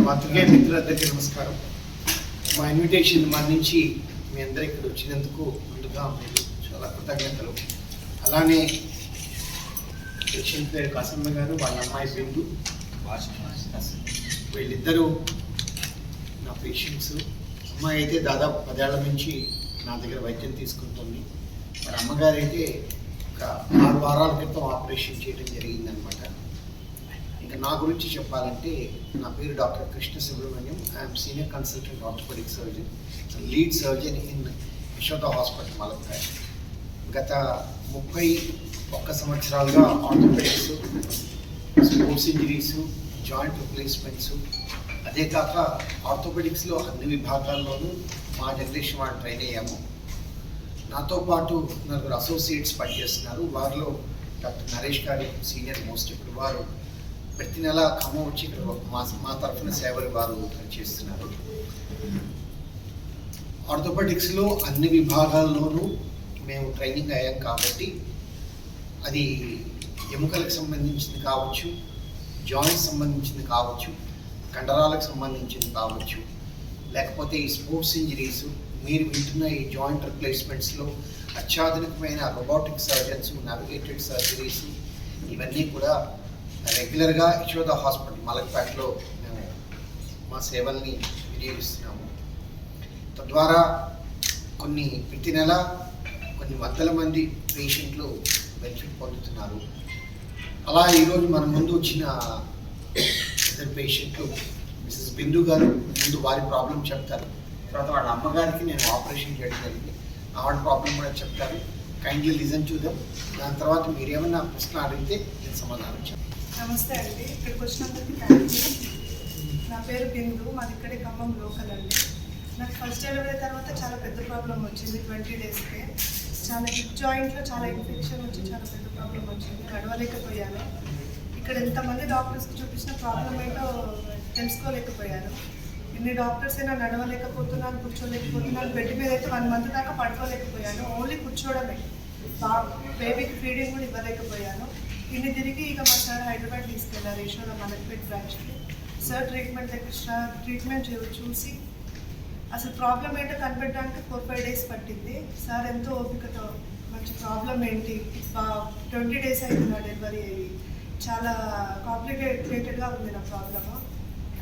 మాతృకే మిత్రులందరికీ నమస్కారం. మా ఇన్విటేషన్ మన్నించి మీ అందరూ ఇక్కడ వచ్చినందుకు ముందుగా మీరు చాలా కృతజ్ఞతలు. అలానే పేషెంట్ పేరు కాసమ్మ గారు, వాళ్ళ అమ్మాయి బిందు, వీళ్ళిద్దరూ నా పేషెంట్స్. అమ్మాయి అయితే దాదాపు 10 ఏళ్ల నుంచి నా దగ్గర వైద్యం తీసుకుంటుంది. మరి అమ్మగారు అయితే ఒక 6 వారాల క్రితం ఆపరేషన్ చేయడం జరిగిందనమాట. ఇంకా నా గురించి చెప్పాలంటే నా పేరు doctor Krishna Subrahmanyam. I'm senior consultant orthopaedic surgeon, lead surgeon in Yashoda hospital Malakpet. గత 31 సంవత్సరాలుగా orthopaedics, sports injuries, joint replacements, అదే కాక ఆర్థోపెడిక్స్లో అన్ని విభాగాల్లోనూ మా జనరేషన్ వాళ్ళు ట్రైన్ అయ్యాము. నాతో పాటు 4 అసోసియేట్స్ పనిచేస్తున్నారు. వారిలో డాక్టర్ నరేష్ గారు సీనియర్ మోస్ట్. ఇప్పుడు వారు ప్రతి నెల ఖమ్మం వచ్చి ఇక్కడ మా తరఫున సేవలు వారు చేస్తున్నారు. ఆర్థోపెడిక్స్లో అన్ని విభాగాల్లోనూ మేము ట్రైనింగ్ అయ్యాం కాబట్టి అది ఎముకలకు సంబంధించింది కావచ్చు, జాయింట్స్ సంబంధించింది కావచ్చు, కండరాలకు సంబంధించింది కావచ్చు, లేకపోతే ఈ స్పోర్ట్స్ ఇంజరీస్, మీరు వింటున్న ఈ జాయింట్ రిప్లేస్మెంట్స్లో అత్యాధునికమైన రోబోటిక్ సర్జన్స్, నావిగేటెడ్ సర్జరీస్, ఇవన్నీ కూడా రెగ్యులర్గా యశోద హాస్పిటల్ మలక్పేటలో మేము మా సేవల్ని వినియోగిస్తున్నాము. తద్వారా ప్రతి నెల కొన్ని వందల మంది పేషెంట్లు బెనిఫిట్ పొందుతున్నారు. అలా ఈరోజు మన ముందు వచ్చిన ఇద్దరు పేషెంట్లు, మిసెస్ బిందు గారు ముందు వారి ప్రాబ్లం చెప్తారు. తర్వాత వాళ్ళ అమ్మగారికి నేను ఆపరేషన్ చేయడం జరిగింది, ఆవిడ ప్రాబ్లం కూడా చెప్తారు. కైండ్లీ లిజన్ చూద్దాం. దాని తర్వాత మీరేమన్నా ప్రశ్న అడిగితే నేను సమాధానం చెప్తాను. నమస్తే అండి, ఇక్కడికి వచ్చినందుకు థ్యాంక్ యూ. నా పేరు బిందు, మాది ఇక్కడే ఖమ్మం లోకల్ అండి. నాకు ఫస్ట్ డెలివరీ తర్వాత చాలా పెద్ద ప్రాబ్లం వచ్చింది. 20 డేస్కే చాలా హిప్ జాయింట్లో చాలా ఇన్ఫెక్షన్ వచ్చి చాలా పెద్ద ప్రాబ్లం వచ్చింది. నడవలేకపోయాను. ఇక్కడ ఎంతమంది డాక్టర్స్కి చూపించిన ప్రాబ్లం ఏంటో తెలుసుకోలేకపోయాను. ఇన్ని డాక్టర్స్ అయినా నడవలేకపోతున్నాను, కూర్చోలేకపోతున్నాను. బెడ్ మీద అయితే 1 మంత్ దాకా పడుకోలేకపోయాను. ఓన్లీ కూర్చోవడమే, బేబీకి ఫీడింగ్ కూడా ఇవ్వలేకపోయాను. ఇన్ని తిరిగి ఇక మా సార్ హైదరాబాద్ తీసుకెళ్ళారు, యశోద మలక్పేట్ బ్రాంచ్కి. సార్ ట్రీట్మెంట్ చూసి అసలు ప్రాబ్లం ఏంటో కనిపెట్టడానికి 4-5 డేస్ పట్టింది. సార్ ఎంతో ఓపికతో మంచి ప్రాబ్లం ఏంటి, 20 డేస్ అయింది నా డెలివరీ అయ్యి. చాలా కాంప్లికేటెడ్గా ఉంది నా ప్రాబ్లము.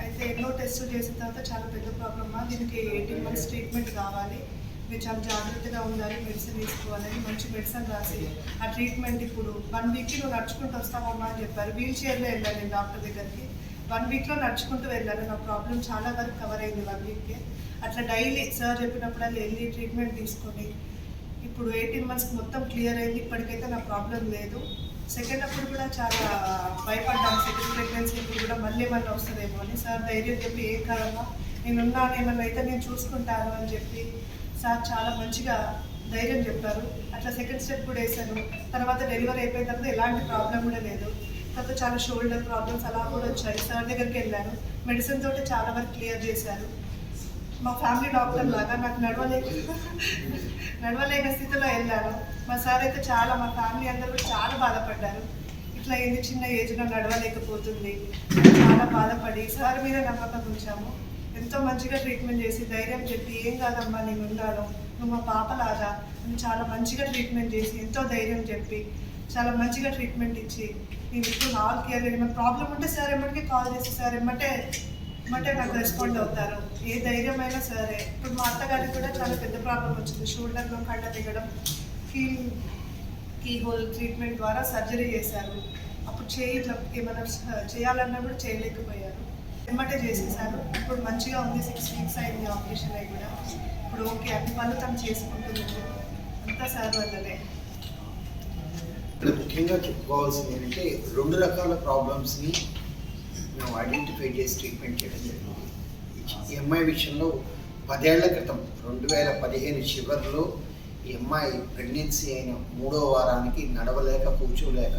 అయితే ఎన్నో టెస్టులు చేసిన తర్వాత చాలా పెద్ద ప్రాబ్లమా, దీనికి 18 months ట్రీట్మెంట్ కావాలి, మీరు చాలా జాగ్రత్తగా ఉండాలి, మెడిసిన్ తీసుకోవాలని మంచి మెడిసిన్ రాసి ఆ ట్రీట్మెంట్ ఇప్పుడు 1 వీక్కి నువ్వు నడుచుకుంటూ వస్తావమ్మా అని చెప్పారు. వీల్ చైర్లో వెళ్ళాను నేను డాక్టర్ దగ్గరికి. 1 వీక్లో నడుచుకుంటూ వెళ్ళాను. నా ప్రాబ్లం చాలా వరకు కవర్ అయింది 1 వీక్కే. అట్లా డైలీ సార్ చెప్పినప్పుడు వెళ్ళి ట్రీట్మెంట్ తీసుకొని ఇప్పుడు 18 monthsకి మొత్తం క్లియర్ అయింది. ఇప్పటికైతే నా ప్రాబ్లం లేదు. సెకండ్ అప్పుడు కూడా చాలా భయపడ్డాను, సెకండ్ ప్రెగ్నెన్సీ ఇప్పుడు కూడా మళ్ళీ వస్తుందేమో అని. సార్ ధైర్యం చెప్పి ఏం కాదమ్మా, నేనున్నాను, ఏమన్నా అయితే నేను చూసుకుంటాను అని చెప్పి సార్ చాలా మంచిగా ధైర్యం చెప్పారు. అట్లా సెకండ్ స్టెప్ కూడా వేసాను. తర్వాత డెలివరీ అయిపోయిన తర్వాత ఎలాంటి ప్రాబ్లం కూడా లేదు. తర్వాత చాలా షోల్డర్ ప్రాబ్లమ్స్ అలా కూడా వచ్చాయి. సార్ దగ్గరికి వెళ్ళాను, మెడిసిన్ తోటి చాలా వరకు క్లియర్ చేశారు. మా ఫ్యామిలీ డాక్టర్ లాగా నాకు నడవలేక స్థితిలో వెళ్ళాను. మా సార్ అయితే మా ఫ్యామిలీ అందరూ కూడా చాలా బాధపడ్డారు. ఇట్లా ఏంది చిన్న ఏజ్లో నడవలేకపోతుంది, చాలా బాధపడి సార్ మీద నమ్మకం ఉంచాము. ఎంతో మంచిగా ట్రీట్మెంట్ చేసి ధైర్యం చెప్పి ఏం కాదమ్మా నేను ఉన్నాను, నువ్వు మా పాపలాగా అని చాలా మంచిగా ట్రీట్మెంట్ చేసి ఎంతో ధైర్యం చెప్పి చాలా మంచిగా ట్రీట్మెంట్ ఇచ్చి నేను ఇప్పుడు ఆల్ కేర్. ఏమైనా ప్రాబ్లం ఉంటే సార్ ఎమ్మటికే కాల్ చేసి సార్ ఎమ్మటే నాకు రెస్పాండ్ అవుతారు. ఏ ధైర్యమైనా సరే. ఇప్పుడు మా అత్తగారికి కూడా చాలా పెద్ద ప్రాబ్లం వచ్చింది, షోల్డర్లో కండ దిగడం, కీ హోల్ ట్రీట్మెంట్ ద్వారా సర్జరీ చేశారు. అప్పుడు ఏమైనా చేయాలన్నా కూడా చేయలేకపోయారు, ఎమ్మటే చేసేసారు. ఇప్పుడు మంచిగా ఉంది, 6 weeks అయింది ఆపరేషన్ అయి కూడా. ఇప్పుడు ఓకే, అన్ని పనులు తను చేసుకుంటున్నాను, అంతా సార్ వల్లనే. ఇక్కడ ముఖ్యంగా చెప్పుకోవాల్సింది ఏంటంటే 2 రకాల ప్రాబ్లమ్స్ని మేము ఐడెంటిఫై చేసి ట్రీట్మెంట్ చేయడం జరిగింది. ఈ అమ్మాయి విషయంలో 10 ఏళ్ల క్రితం 2015 చివరిలో ఈ అమ్మాయి ప్రెగ్నెన్సీ అయిన 3వ వారానికి నడవలేక, కూర్చోలేక,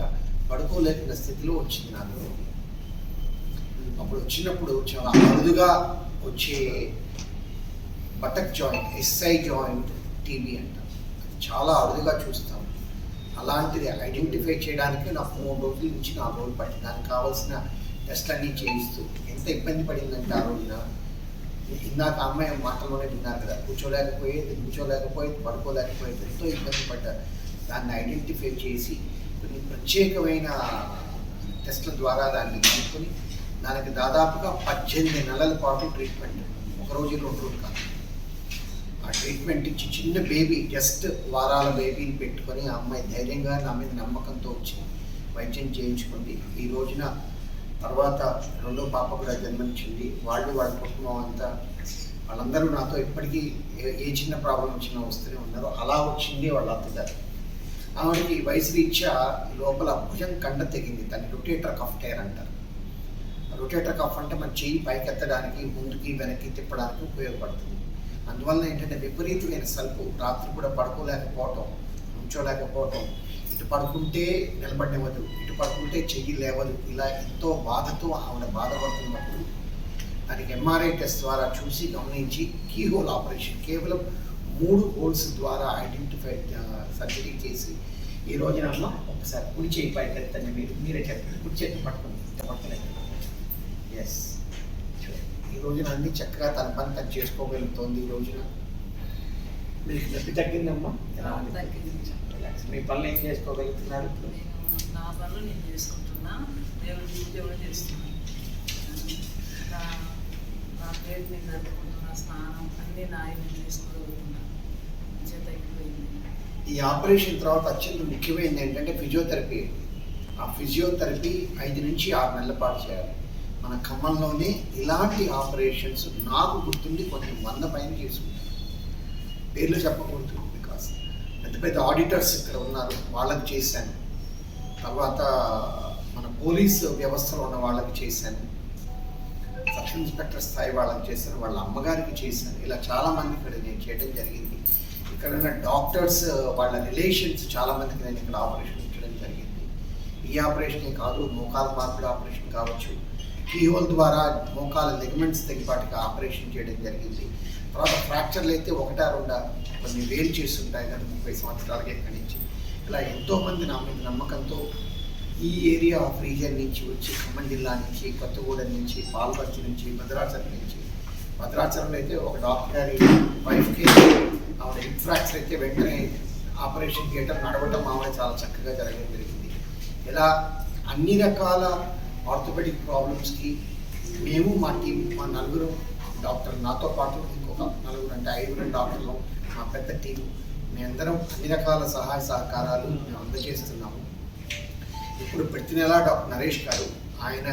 పడుకోలేకున్న స్థితిలో వచ్చింది నాకు. అప్పుడు వచ్చినప్పుడు చాలా అరుదుగా వచ్చే buttock joint, SI joint TB అంటాం, చాలా అరుదుగా చూస్తాం. అలాంటిది ఐడెంటిఫై చేయడానికి నాకు 3 రోజుల నుంచి 4 రోజులు పట్టింది. దానికి కావాల్సిన టెస్ట్లన్నీ చేయిస్తూ ఎంత ఇబ్బంది పడిందంటే ఆ రోజున. ఇందాక అమ్మాయి మాటల్లోనే విన్నారు కదా, కూర్చోలేకపోయేది, పడుకోలేకపోయేది, ఎంతో ఇబ్బంది పడ్డారు. దాన్ని ఐడెంటిఫై చేసి కొన్ని ప్రత్యేకమైన టెస్ట్ల ద్వారా దాన్ని కనుక్కొని దానికి దాదాపుగా 18 నెలల పాటు ట్రీట్మెంట్, ఒక రోజు 2 రోజులు కాదు. ఆ ట్రీట్మెంట్ ఇచ్చి చిన్న బేబీ, జస్ట్ వారాల బేబీని పెట్టుకొని ఆ అమ్మాయి ధైర్యంగా నా మీద నమ్మకంతో వచ్చి వైద్యం చేయించుకుంది. ఈ రోజున తర్వాత 2వ పాప కూడా జన్మనిచ్చింది. వాళ్ళ కుటుంబం అంతా, వాళ్ళందరూ నాతో ఇప్పటికీ ఏ చిన్న ప్రాబ్లం వచ్చినా వస్తూనే ఉన్నారు. అలా వచ్చింది వాళ్ళ అత్తగారు. ఆవిడకి వయసు రీత్యా లోపల భుజం కండ తెగింది. దాన్ని రొటేటర్ కఫ్ టైర్ అంటారు. రొటేటర్ కఫ్ అంటే మన చెయ్యి పైకెత్తడానికి, ముందుకి వెనక్కి తిప్పడానికి ఉపయోగపడుతుంది. అందువల్ల ఏంటంటే విపరీతమైన సల్పు, రాత్రి కూడా పడుకోలేకపోవటం, కూర్చోలేకపోవటం, ఇటు పడుకుంటే నిలబడినవ్వదు, ఇటు పడుకుంటే చెయ్యి లేవదు, ఇలా ఎంతో బాధతో ఆవిడ బాధపడుతున్నప్పుడు దానికి ఎంఆర్ఐ టెస్ట్ ద్వారా చూసి గమనించి కీ హోల్ ఆపరేషన్, కేవలం 3 హోల్స్ ద్వారా ఐడెంటిఫై సర్జరీ చేసి ఈ రోజున అమ్మ ఒకసారి కుడి చేయి పైకి ఎత్తండి, మీరే చెప్పండి, కుడి చేతి పట్టుకుని పట్టుకోలేదు. ఎస్, ఈ రోజున అన్ని చక్కగా తన పని తను చేసుకోగలుగుతోంది. ఈ రోజున మీకు నొప్పి తగ్గిందమ్మా? మీ పనులు ఏం చేసుకోగలుగుతున్నారు? నా పనులు నేను చేసుకుంటున్నా, దేవుడి పూజ కూడా చేస్తున్నాను. నా పేరు నేను జరుపుకుంటున్నా, స్నానం అన్నీ నా నేను చేసుకోగలుగుతున్నా. మంచిగా తగ్గిపోయింది. ఈ ఆపరేషన్ తర్వాత అత్యంత ముఖ్యమైనది ఏంటంటే ఫిజియోథెరపీ. ఆ ఫిజియోథెరపీ 5 నుంచి 6 నెలల పాటు చేయాలి. మన ఖమ్మంలోనే ఇలాంటి ఆపరేషన్స్ నాకు గుర్తుండి కొన్ని 100 పైన చేసుకుంటారు. పేర్లు చెప్పకూడదు, బికాస్ పెద్ద పెద్ద ఆడిటర్స్ ఇక్కడ ఉన్నారు, వాళ్ళకి చేశాను. తర్వాత మన పోలీసు వ్యవస్థలో ఉన్న వాళ్ళకి చేశాను, సబ్ ఇన్స్పెక్టర్ స్థాయి వాళ్ళకి చేశాను, వాళ్ళ అమ్మగారికి చేశాను. ఇలా చాలామంది ఇక్కడ నేను చేయడం జరిగింది. ఇక్కడ ఉన్న డాక్టర్స్ వాళ్ళ రిలేషన్స్ చాలామందికి నేను ఇక్కడ ఆపరేషన్ ఇచ్చడం జరిగింది. ఈ ఆపరేషనే కాదు, మోకాల మార్పిడి ఆపరేషన్ కావచ్చు, కీహోల్ ద్వారా మోకాల లిగమెంట్స్ తెగిపాటికి ఆపరేషన్ చేయడం జరిగింది. తర్వాత ఫ్రాక్చర్లు అయితే 1-2 కొన్ని వేలు చేస్తుంటాయి కదా 30 సంవత్సరాలకి ఇక్కడి నుంచి. ఇలా ఎంతోమంది నా మీద నమ్మకంతో ఈ ఏరియా ఆఫ్ రీజియన్ నుంచి వచ్చి, ఖమ్మం జిల్లా నుంచి, కొత్తగూడెం నుంచి, పాల్పర్తి నుంచి, భద్రాచలం నుంచి. భద్రాచలంలో అయితే ఒక డాక్టర్ గారి వైఫ్కి ఆవిడ హిప్ ఫ్రాక్చర్ అయితే వెంటనే ఆపరేషన్ థియేటర్ నడవటం ఆవిడ చాలా చక్కగా జరగడం జరిగింది. ఇలా అన్ని రకాల ఆర్థోపెడిక్ ప్రాబ్లమ్స్కి మేము మా టీం, మా 4 డాక్టర్లు, నాతో పాటు ఇంకొక 4 అంటే 5 డాక్టర్లు, మా పెద్ద టీం, మేమందరం అన్ని రకాల సహాయ సహకారాలు మేము అందజేస్తున్నాము. ఇప్పుడు ప్రతి నెల డాక్టర్ నరేష్ గారు ఆయన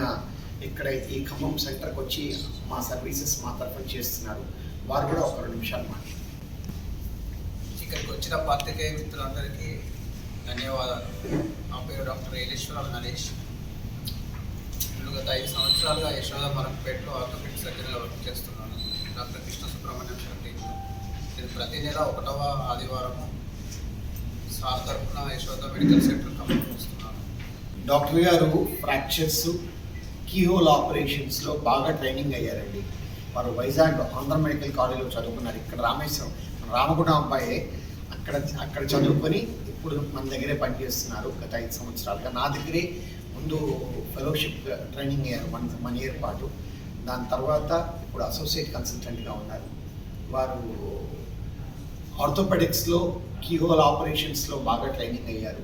ఇక్కడ ఈ ఖమ్మం సెంటర్కి వచ్చి మా సర్వీసెస్ మా తరఫున చేస్తున్నారు. వారు కూడా ఒక 2 నిమిషాలు మాట్లాడారు. ఇక్కడికి వచ్చిన పాత్రికేయ మిత్రులందరికీ ధన్యవాదాలు. నా పేరు డాక్టర్ ఏలేశ్వరరావు నరేష్. నేను గత 5 సంవత్సరాలుగా యశోద మరంపేటలో ఆర్థోపెడిక్ సర్జరీలో వర్క్ చేస్తున్నాను. డాక్టర్ కృష్ణ సుబ్రహ్మణ్యం శెట్టిలో నేను ప్రతి నెల 1వ ఆదివారము సార్ తరఫున యశోద మెడికల్ సెంటర్ ఖమ్మం వస్తున్నాను. డాక్టర్ గారు ఫ్రాక్చర్స్, కీహోల్ ఆపరేషన్స్లో బాగా ట్రైనింగ్ అయ్యారండి. వారు వైజాగ్ ఆంధ్ర మెడికల్ కాలేజ్లో చదువుకున్నారు. ఇక్కడ రామేశ్వరం రామగుణ అబ్బాయి అక్కడ చదువుకొని ఇప్పుడు మన దగ్గరే పనిచేస్తున్నారు గత 5 సంవత్సరాలుగా. నా దగ్గరే ముందు ఫెలోషిప్ ట్రైనింగ్ అయ్యారు 1 ఇయర్ పాటు. దాని తర్వాత ఇప్పుడు అసోసియేట్ కన్సల్టెంట్గా ఉన్నారు. వారు ఆర్థోపెడిక్స్లో, కీహోల్ ఆపరేషన్స్లో బాగా ట్రైనింగ్ అయ్యారు.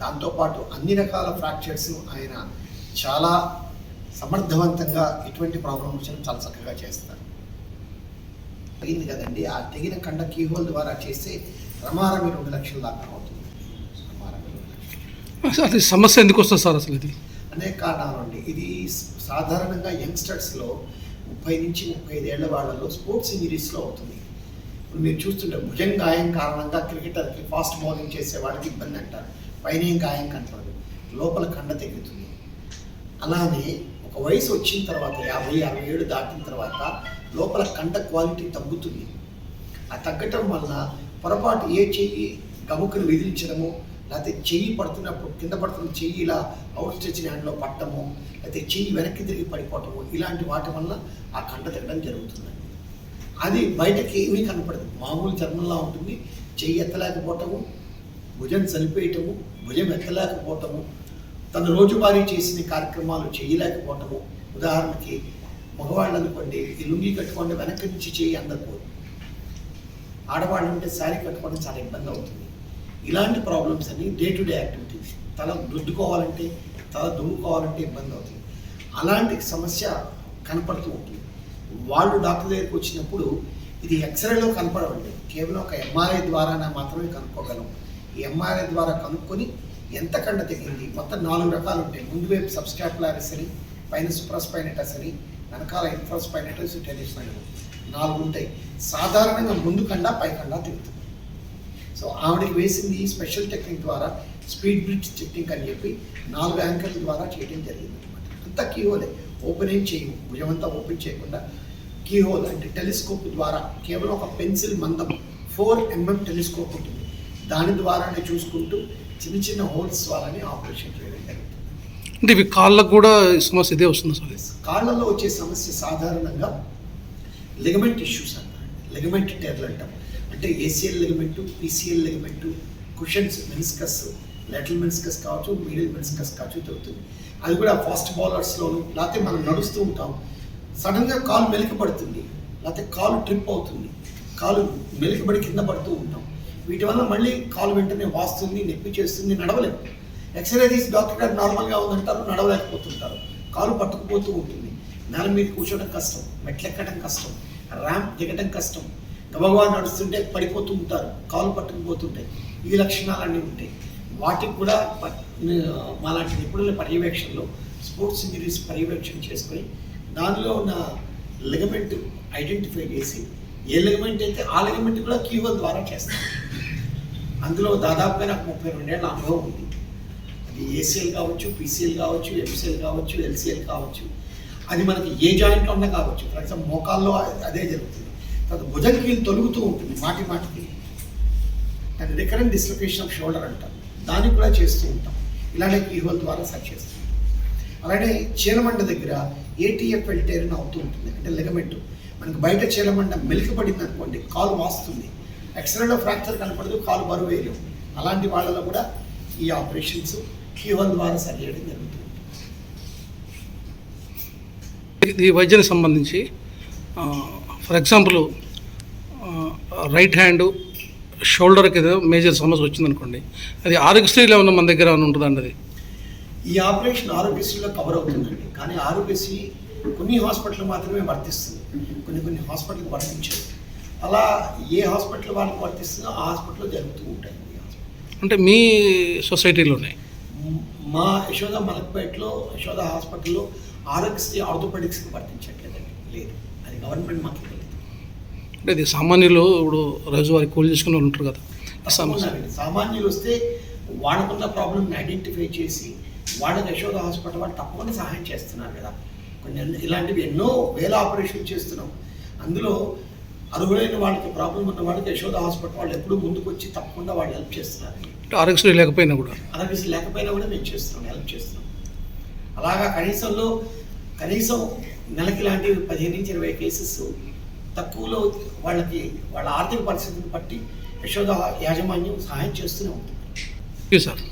దాంతోపాటు అన్ని రకాల ఫ్రాక్చర్స్ ఆయన చాలా సమర్థవంతంగా, ఎటువంటి ప్రాబ్లం వచ్చినా చాలా చక్కగా చేస్తారు. తెగింది కదండి, ఆ తెగిన కండ కీహోల్ ద్వారా చేస్తే రమారమి 2 లక్షల దాకా అవుతుంది. రమారమి 2 లక్షలు. అది సమస్య ఎందుకు వస్తుంది సార్? అసలు ఇది అనేక కారణాలు అండి. ఇది సాధారణంగా యంగ్స్టర్స్లో 30 నుంచి 35 ఏళ్ల వాళ్ళలో స్పోర్ట్స్ ఇంజరీస్లో అవుతుంది. ఇప్పుడు మీరు చూస్తుంటే భుజం గాయం కారణంగా క్రికెటర్కి ఫాస్ట్ బౌలింగ్ చేసే వాళ్ళకి ఇబ్బంది అంటారు, పైన గాయం కంటారు, లోపల కండ తెగుతుంది. అలానే ఒక వయసు వచ్చిన తర్వాత 50-67 దాటిన తర్వాత లోపల కండ క్వాలిటీ తగ్గుతుంది. ఆ తగ్గటం వల్ల పొరపాటు ఏ చెయ్యి గబుక్కును విదిలించడము, లేకపోతే చెయ్యి పడుతున్నప్పుడు కింద పడుతున్న చెయ్యి ఇలా అవుట్ స్ట్రెచ్ హ్యాండ్లో పట్టడము, లేకపోతే చెయ్యి వెనక్కి తిరిగి పడిపోవటము, ఇలాంటి వాటి వల్ల ఆ కండ తగ్గడం జరుగుతుందండి. అది బయటకి ఏమీ కనపడదు, మామూలు చర్మంలా ఉంటుంది. చెయ్యి ఎత్తలేకపోవటము, భుజం చనిపోయటము, భుజం ఎత్తలేకపోవటము, తన రోజువారీ చేసిన కార్యక్రమాలు చేయలేకపోవటము. ఉదాహరణకి మగవాళ్ళు అనుకోండి ఈ లుంగి కట్టుకోండి వెనక్కి నుంచి చేయి అందకపోదు, ఆడవాళ్ళు ఉంటే శారీ కట్టుకోవడం చాలా ఇబ్బంది అవుతుంది. ఇలాంటి ప్రాబ్లమ్స్ అన్ని డే టు డే యాక్టివిటీస్, తల రుద్దుకోవాలంటే తల దువ్వుకోవాలంటే ఇబ్బంది అవుతుంది. అలాంటి సమస్య కనపడుతూ ఉంటుంది. వాళ్ళు డాక్టర్ దగ్గరికి వచ్చినప్పుడు ఇది ఎక్స్రేలో కనపడవండి, కేవలం ఒక ఎంఆర్ఐ ద్వారా మాత్రమే కనుక్కోగలం. ఈ ఎంఆర్ఐ ద్వారా కనుక్కొని ఎంత కండ తెగింది, మొత్తం 4 రకాలు ఉంటాయి. ముందు వైపు సబ్స్కాపులారిస్ అని, పైన సుప్రాస్పైనటస్ అని, వెనకాల ఇన్ఫ్రాస్పైనటస్, టెలిస్పైనటస్ 4 ఉంటాయి. సాధారణంగా ముందు కండ పై కండ తిరుగుతుంది. సో ఆవిడకి వేసింది స్పెషల్ టెక్నిక్ ద్వారా స్పీడ్ బ్రిడ్జ్ టెక్నిక్ అని చెప్పి 4 యాంకర్ల ద్వారా చేయడం జరిగింది అనమాట. అంతా కీహోలే, ఓపెన్ ఏం చేయము, భుజమంతా ఓపెన్ చేయకుండా కీహోల్ అంటే టెలిస్కోప్ ద్వారా, కేవలం ఒక పెన్సిల్ మందం 4 mm టెలిస్కోప్ ఉంటుంది, దాని ద్వారానే చూసుకుంటూ చిన్న చిన్న హోల్స్ ద్వారానే ఆపరేషన్ చేయడం జరుగుతుంది. అంటే ఇవి కాళ్ళకు కూడా సమస్య ఇదే వస్తుంది సార్? కాళ్ళలో వచ్చే సమస్య సాధారణంగా లిగమెంట్ ఇష్యూస్ అంటారు, లిగమెంట్ టెర్లు అంటాం. అంటే ACL ligament, PCL ligament, cushions, meniscus, lateral meniscus కావచ్చు, మీడియల్ మెనిస్కస్ కావచ్చు దొరుకుతుంది. అది కూడా ఫాస్ట్ బౌలర్స్లోను, లేకపోతే మనం నడుస్తూ ఉంటాం, సడన్గా కాలు మెలికపడుతుంది, లేకపోతే కాలు ట్రిప్ అవుతుంది, కాలు మెలికబడి కింద పడుతూ ఉంటాం. వీటి వల్ల మళ్ళీ కాలు వెంటనే వాస్తుంది, నొప్పి చేస్తుంది, నడవలేము. ఎక్స్రే తీసి డాక్టర్ గారు నార్మల్గా ఉందంటారు, నడవలేకపోతుంటారు, కాలు పట్టుకుపోతూ ఉంటుంది, నేల మీద కూర్చోవడం కష్టం, మెట్లెక్కడం కష్టం, ర్యాంప్ దిగడం కష్టం, గబగబా నడుస్తుంటే పడిపోతూ ఉంటారు, కాలు పట్టుకుపోతుంటాయి. ఈ లక్షణాలన్నీ ఉంటాయి. వాటికి కూడా మాలాంటి నిపుణుల పర్యవేక్షణలో స్పోర్ట్స్ ఇంజరీస్ పర్యవేక్షణ చేసుకొని దానిలో ఉన్న లిగమెంట్ ఐడెంటిఫై చేసి ఏ లిగమెంట్ అయితే ఆ లిగమెంట్ కూడా కీహోల్ ద్వారా చేస్తాం. అందులో దాదాపుగా నాకు 32 ఏళ్ళ అనుభవం ఉంది. అది ఏసీఎల్ కావచ్చు, పీసీఎల్ కావచ్చు, ఎంసీఎల్ కావచ్చు, ఎల్సీఎల్ కావచ్చు, అది మనకి ఏ జాయింట్లో ఉన్నా కావచ్చు. ఫర్ ఎగ్జాంపుల్ మోకాల్లో అదే జరుగుతుంది, తర్వాత భుజం కీలు తొలుగుతూ ఉంటుంది మాటికి, దాన్ని రికరెంట్ డిస్లొకేషన్ ఆఫ్ షోల్డర్ అంటాం, దాన్ని కూడా చేస్తూ ఉంటాం. ఇలానే కీహోల్ ద్వారా సర్చ్ చేస్తాం. అలానే చీలమండ దగ్గర ఏటీఎఫ్ఎల్ టేర్ అవుతూ ఉంటుంది, అంటే లిగమెంట్ మనకి బయట చీలమండ మెలికపడింది అనుకోండి, కాలు వాస్తుంది, ఎక్స్రేలో ఫ్రాక్చర్ కనపడదు, కాలు బరువు వేయలేము. అలాంటి వాళ్ళలో కూడా ఈ ఆపరేషన్స్ కీహోల్ ద్వారా సరి చేయడం జరుగుతుంది. ఈ వైద్యానికి సంబంధించి ఫర్ ఎగ్జాంపుల్ రైట్ హ్యాండ్ షోల్డర్కి ఏదో మేజర్ సమస్య వచ్చిందనుకోండి, అది ఆరోగ్యశ్రీలో ఉన్న మన దగ్గర ఉంటుందండి. అది ఈ ఆపరేషన్ ఆరోగ్యశ్రీలో కవర్ అవుతుందండి, కానీ ఆరోగ్యశ్రీ కొన్ని హాస్పిటల్ మాత్రమే వర్తిస్తుంది, కొన్ని హాస్పిటల్కి వర్తించదు. అలా ఏ హాస్పిటల్ వాళ్ళకి వర్తిస్తుందో ఆ హాస్పిటల్లో జరుగుతూ ఉంటాయి. అంటే మీ సొసైటీలోనే మా యశోద మలక్పేటలో యశోద హాస్పిటల్లో ఆరోగ్యశ్రీ ఆర్థోపెడిక్స్కి వర్తించట్లేదండి, లేదు, అది గవర్నమెంట్ మాకు తెలియదు. అంటే ఇది సామాన్యులు ఇప్పుడు రోజువారీ కూలి చేసుకుని వాళ్ళు ఉంటారు కదా, సామాన్యులు వస్తే వాళ్ళకున్న ప్రాబ్లమ్ని ఐడెంటిఫై చేసి వాళ్ళకి యశోద హాస్పిటల్ వాళ్ళు తప్పకుండా సహాయం చేస్తున్నారు కదా. కొన్ని ఇలాంటివి ఎన్నో వేల ఆపరేషన్ చేస్తున్నాం. అందులో అర్హులైన వాళ్ళకి ప్రాబ్లం ఉన్న వాళ్ళకి యశోద హాస్పిటల్ వాళ్ళు ఎప్పుడూ ముందుకు వచ్చి తప్పకుండా వాళ్ళు హెల్ప్ చేస్తున్నారు. ఆరోగ్యశ్రీ లేకపోయినా కూడా మేము చేస్తున్నాం, హెల్ప్ చేస్తున్నాం. అలాగా కనీసం నెలకి లాంటివి 15 నుంచి 20 కేసెస్ తక్కువలో వాళ్ళకి వాళ్ళ ఆర్థిక పరిస్థితిని బట్టి యశోద యాజమాన్యం సహాయం చేస్తూనే ఉంటుంది. సార్.